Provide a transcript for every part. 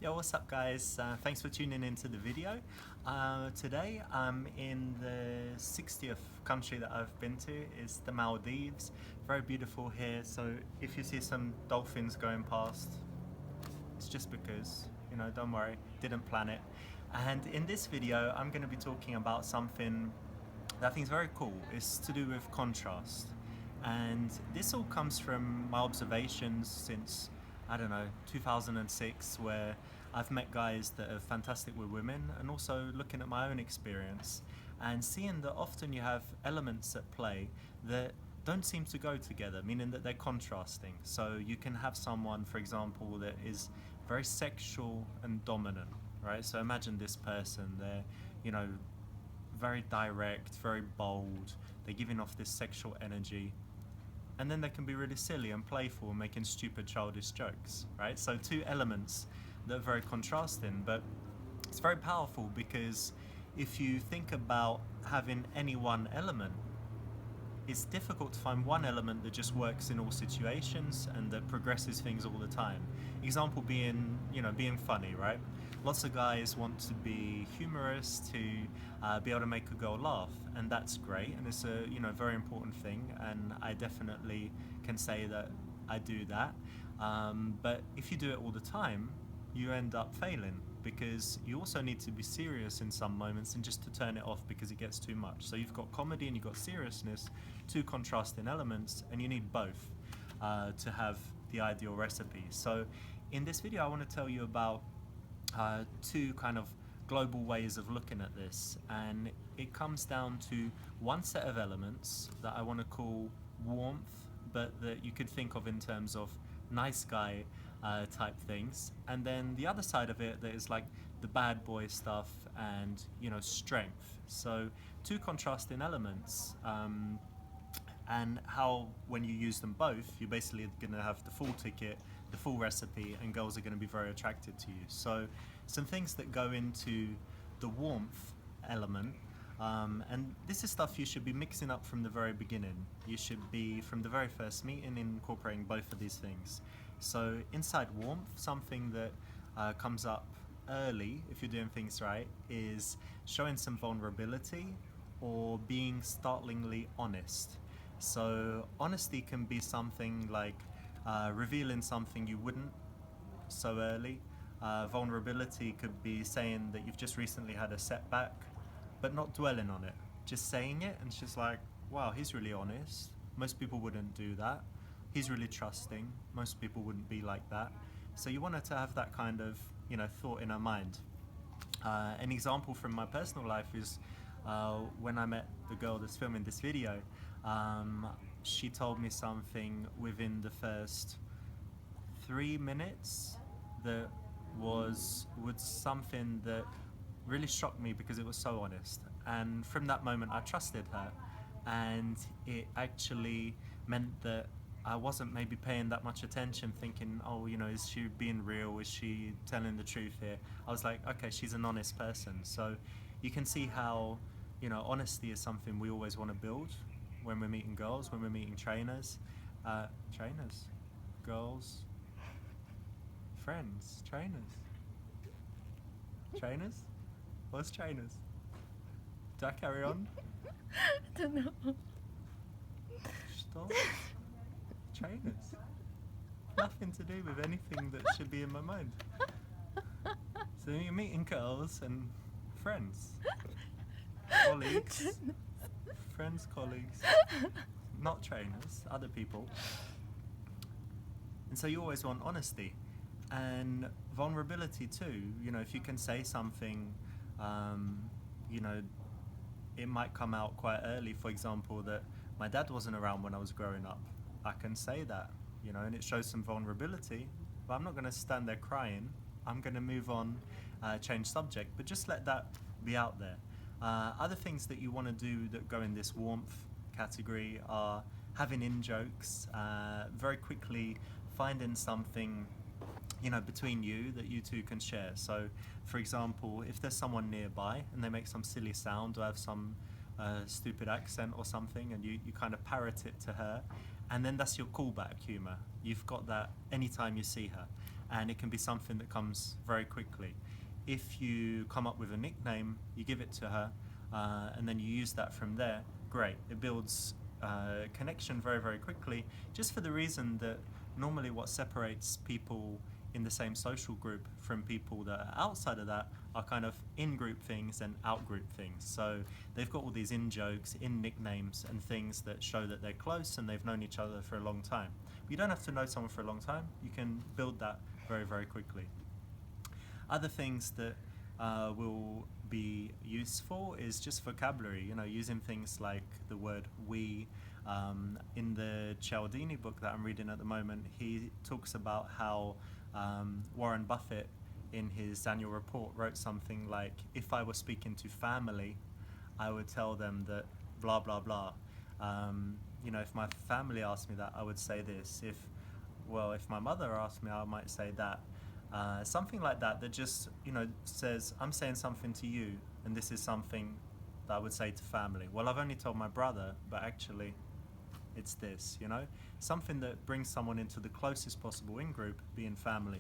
Yo, what's up guys? Thanks for tuning into the video. Today I'm in the 60th country that I've been to, is the Maldives. Very beautiful here, so if you see some dolphins going past, it's just because, don't worry, didn't plan it. And in this video I'm going to be talking about something that I think is very cool. It's to do with contrast. And this all comes from my observations since, I don't know, 2006, where I've met guys that are fantastic with women, and also looking at my own experience and seeing that often you have elements at play that don't seem to go together, meaning that they're contrasting. So you can have someone, for example, that is very sexual and dominant, right? So imagine this person, they're, very direct, very bold, they're giving off this sexual energy, and then they can be really silly and playful, making stupid childish jokes, right? So two elements that are very contrasting, but it's very powerful because if you think about having any one element, it's difficult to find one element that just works in all situations and that progresses things all the time. Example being, being funny, right? Lots of guys want to be humorous, to be able to make a girl laugh, and that's great, and it's a very important thing, and I definitely can say that I do that. But if you do it all the time, you end up failing, because you also need to be serious in some moments and just to turn it off because it gets too much. So you've got comedy and you've got seriousness, two contrasting elements, and you need both to have the ideal recipe. So in this video I want to tell you about two kind of global ways of looking at this, and it comes down to one set of elements that I want to call warmth, but that you could think of in terms of nice guy type things, and then the other side of it that is like the bad boy stuff and strength. So two contrasting elements, and how when you use them both, you're basically going to have the full ticket, the full recipe, and girls are going to be very attracted to you. So some things that go into the warmth element, and this is stuff you should be mixing up from the very beginning. You should be, from the very first meeting, incorporating both of these things. So inside warmth, something that comes up early, if you're doing things right, is showing some vulnerability or being startlingly honest. So honesty can be something like revealing something you wouldn't so early. Vulnerability could be saying that you've just recently had a setback, but not dwelling on it. Just saying it, and it's just like, wow, he's really honest. Most people wouldn't do that. He's really trusting. Most people wouldn't be like that. So you wanted to have that kind of, thought in our mind. An example from my personal life is when I met the girl that's filming this video. She told me something within the first 3 minutes that was something that really shocked me because it was so honest. And from that moment I trusted her, and it actually meant that I wasn't maybe paying that much attention, thinking, oh, is she being real? Is she telling the truth here? I was like, okay, she's an honest person. So you can see how, honesty is something we always want to build when we're meeting girls, when we're meeting trainers. Girls, friends, trainers? What's trainers? Do I carry on? I don't know. Stop. Trainers. Nothing to do with anything that should be in my mind. So you're meeting girls and friends, colleagues, colleagues, not trainers, other people. And so you always want honesty and vulnerability too. If you can say something, it might come out quite early. For example, that my dad wasn't around when I was growing up. I can say that, and it shows some vulnerability, but I'm not going to stand there crying. I'm going to move on, change subject, but just let that be out there. Other things that you want to do that go in this warmth category are having in-jokes, very quickly finding something between you that you two can share. So for example, if there's someone nearby and they make some silly sound or have some stupid accent or something, and you kind of parrot it to her, and then that's your callback humor. You've got that anytime you see her. and it can be something that comes very quickly. If you come up with a nickname, you give it to her, and then you use that from there, great. It builds connection very, very quickly, just for the reason that normally what separates people in the same social group from people that are outside of that are kind of in-group things and out-group things. So they've got all these in-jokes, in-nicknames and things that show that they're close and they've known each other for a long time. But you don't have to know someone for a long time. You can build that very, very quickly. Other things that will be useful is just vocabulary, you know, using things like the word we. In the Cialdini book that I'm reading at the moment, he talks about how Warren Buffett in his annual report wrote something like, if I were speaking to family, I would tell them that blah, blah, blah. You know, if my family asked me that, I would say this. If my mother asked me, I might say that. Something like that, that just, you know, says, I'm saying something to you, and this is something that I would say to family. Well, I've only told my brother, but actually it's this, you know? Something that brings someone into the closest possible in-group, being family.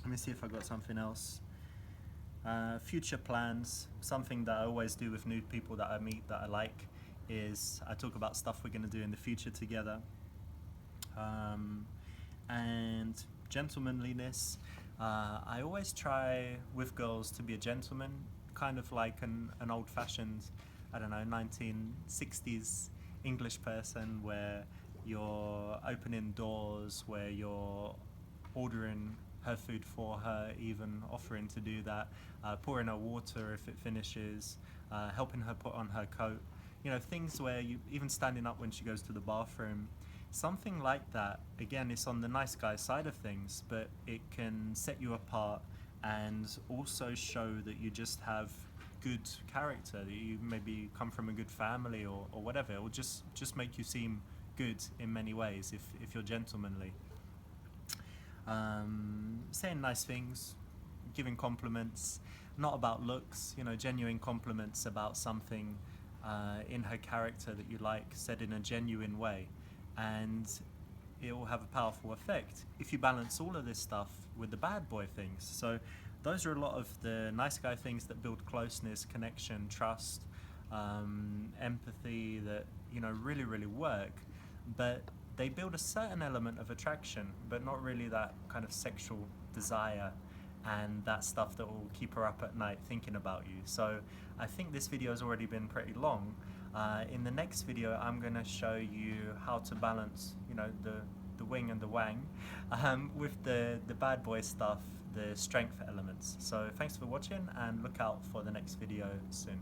Let me see if I got something else. Future plans, something that I always do with new people that I meet that I like, is I talk about stuff we're going to do in the future together. And gentlemanliness. I always try with girls to be a gentleman, kind of like an old-fashioned, I don't know, 1960s English person, where you're opening doors, where you're ordering her food for her, even offering to do that, pouring her water if it finishes, helping her put on her coat. You know, things where you, even standing up when she goes to the bathroom, something like that. Again, it's on the nice guy side of things, but it can set you apart and also show that you just have good character, that you maybe come from a good family or whatever. It will just make you seem good in many ways if you're gentlemanly. Saying nice things, giving compliments, not about looks, you know, genuine compliments about something in her character that you like, said in a genuine way, and it will have a powerful effect if you balance all of this stuff with the bad boy things. So those are a lot of the nice guy things that build closeness, connection, trust, empathy, that, you know, really, really work, but they build a certain element of attraction, but not really that kind of sexual desire and that stuff that will keep her up at night thinking about you. So I think this video has already been pretty long. In the next video, I'm going to show you how to balance, you know, the wing and the wang with the bad boy stuff, the strength elements. So thanks for watching, and look out for the next video soon.